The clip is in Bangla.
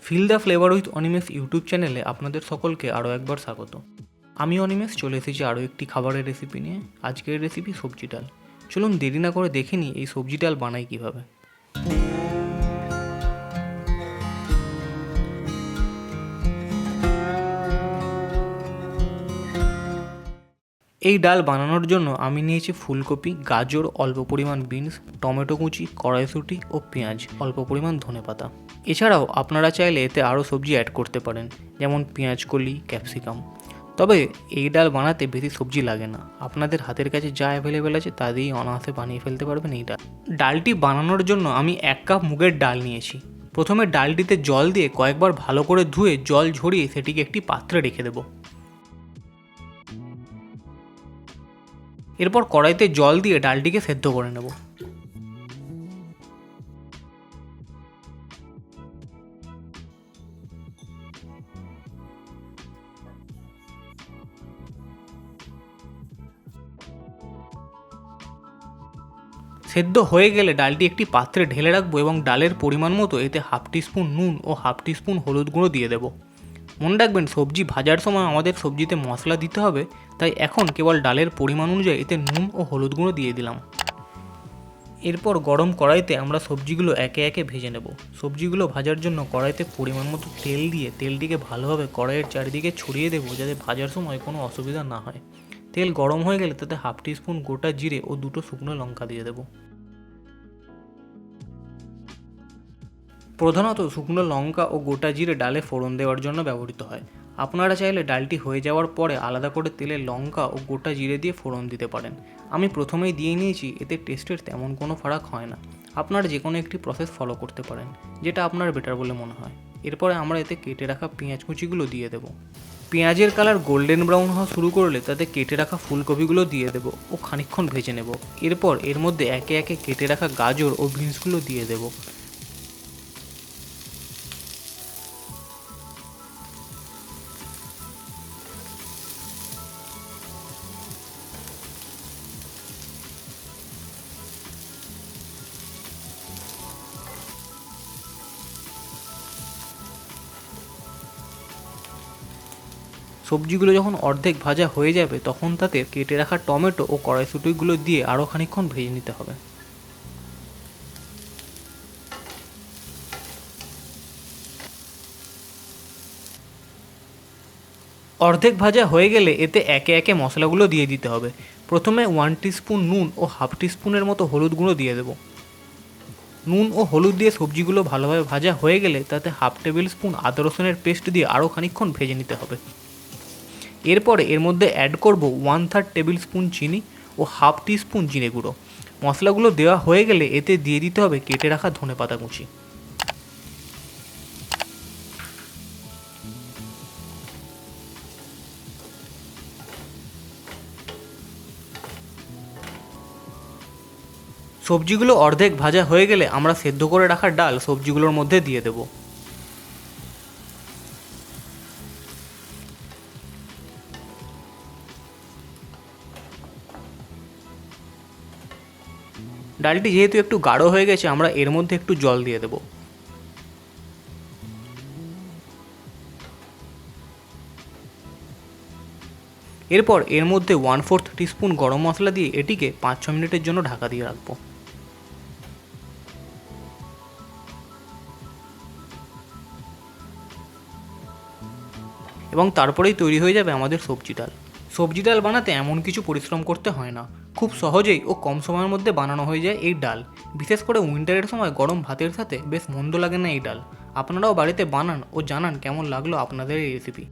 Feel the flavour with Animesh YouTube চ্যানেলে আপনাদের সকলকে আরও একবার স্বাগত। আমি অনিমেষ চলে এসেছি আরও একটি খাবারের রেসিপি নিয়ে। আজকের রেসিপি সবজি ডাল। চলুন দেরি না করে দেখে নিই এই সবজি ডাল বানাই কীভাবে। এই ডাল বানানোর জন্য আমি নিয়েছি ফুলকপি, গাজর, অল্প পরিমাণ বিনস, টমেটো কুচি, কড়াইশুঁটি ও পেঁয়াজ, অল্প পরিমাণ ধনেপাতা। এছাড়াও আপনারা চাইলে এতে আরও সবজি অ্যাড করতে পারেন, যেমন পেঁয়াজকলি, ক্যাপসিকাম। তবে এই ডাল বানাতে বেশি সবজি লাগে না, আপনাদের হাতের কাছে যা অ্যাভেলেবেল আছে তা দিয়েই অনায়াসে বানিয়ে ফেলতে পারবেন এই ডাল। ডালটি বানানোর জন্য আমি 1 কাপ মুগের ডাল নিয়েছি। প্রথমে ডালটিতে জল দিয়ে কয়েকবার ভালো করে ধুয়ে জল ঝরিয়ে সেটিকে একটি পাত্রে রেখে দেবো। এরপর কড়াইতে জল দিয়ে ডালটিকে সেদ্ধ করে নেব। সেদ্ধ হয়ে গেলে ডালটি একটি পাত্রে ঢেলে রাখবো এবং ডালের পরিমাণ মতো এতে 1/2 টিস্পুন নুন ও 1/2 টিস্পুন হলুদ গুঁড়ো দিয়ে দেবো। মনে রাখবেন, সবজি ভাজার সময় আমাদের সবজিতে মশলা দিতে হবে, তাই এখন কেবল ডালের পরিমাণ অনুযায়ী এতে নুন ও হলুদ গুঁড়ো দিয়ে দিলাম। এরপর গরম কড়াইতে আমরা সবজিগুলো একে একে ভেজে নেব। সবজিগুলো ভাজার জন্য কড়াইতে পরিমাণ মতো তেল দিয়ে তেলটিকে ভালোভাবে কড়াইয়ের চারিদিকে ছড়িয়ে দেবো, যাতে ভাজার সময় কোনো অসুবিধা না হয়। তেল গরম হয়ে গেলে তাতে 1/2 টিস্পুন গোটা জিরে ও 2টো শুকনো লঙ্কা দিয়ে দেবো। প্রধানত শুকনো লঙ্কা ও গোটা জিরে ডালে ফোড়ন দেওয়ার জন্য ব্যবহৃত হয়। আপনারা চাইলে ডালটি হয়ে যাওয়ার পরে আলাদা করে তেলে লঙ্কা ও গোটা জিরে দিয়ে ফোড়ন দিতে পারেন। আমি প্রথমেই দিয়ে নিয়েছি, এতে টেস্টের তেমন কোনো ফারাক হয় না। আপনারা যে কোনো একটি প্রসেস ফলো করতে পারেন, যেটা আপনার বেটার বলে মনে হয়। এরপরে আমরা এতে কেটে রাখা পেঁয়াজ কুচিগুলো দিয়ে দেবো। পেঁয়াজের কালার গোল্ডেন ব্রাউন হওয়া শুরু করলে তাতে কেটে রাখা ফুলকপিগুলো দিয়ে দেবো ও খানিকক্ষণ ভেজে নেব। এরপর এর মধ্যে একে একে কেটে রাখা গাজর ও বিনসগুলো দিয়ে দেবো। সবজিগুলো যখন অর্ধেক ভাজা হয়ে যাবে তখন তাতে কেটে রাখা টমেটো ও কড়াইশুঁটিগুলো দিয়ে আরও খানিকক্ষণ ভেজে নিতে হবে। অর্ধেক ভাজা হয়ে গেলে এতে একে একে মশলাগুলো দিয়ে দিতে হবে। প্রথমে 1 টিস্পুন নুন ও 1/2 টিস্পুনের মতো হলুদ গুঁড়ো দিয়ে দেবো। নুন ও হলুদ দিয়ে সবজিগুলো ভালোভাবে ভাজা হয়ে গেলে তাতে 1/2 টেবিল স্পুন আদা রসুনের পেস্ট দিয়ে আরও খানিকক্ষণ ভেজে নিতে হবে। এরপরে এর মধ্যে অ্যাড করব 1/3 টেবিল স্পুন চিনি ও 1/2 টিস্পুন জিরে গুঁড়ো। মশলাগুলো দেওয়া হয়ে গেলে এতে দিয়ে দিতে হবে কেটে রাখা ধনেপাতা কুচি। সবজিগুলো অর্ধেক ভাজা হয়ে গেলে আমরা সেদ্ধ করে রাখা ডাল সবজিগুলোর মধ্যে দিয়ে দেব। ডালটি যেহেতু একটু গাঢ় হয়ে গেছে, আমরা এর মধ্যে একটু জল দিয়ে দেব। এরপর এর মধ্যে 1/4 টিস্পুন গরম মশলা দিয়ে এটিকে 5-6 মিনিটের জন্য ঢাকা দিয়ে রাখবো। এবং তারপরেই তৈরি হয়ে যাবে আমাদের সবজি ডাল। সবজি ডাল বানাতে এমন কিছু পরিশ্রম করতে হয় না, খুব সহজেই ও কম সময়ের মধ্যে বানানো হয়ে যায় এই ডাল। বিশেষ করে উইন্টারের সময় গরম ভাতের সাথে বেশ মন্দ লাগে না এই ডাল। আপনারাও বাড়িতে বানান ও জানান কেমন লাগলো আপনাদের এই রেসিপি।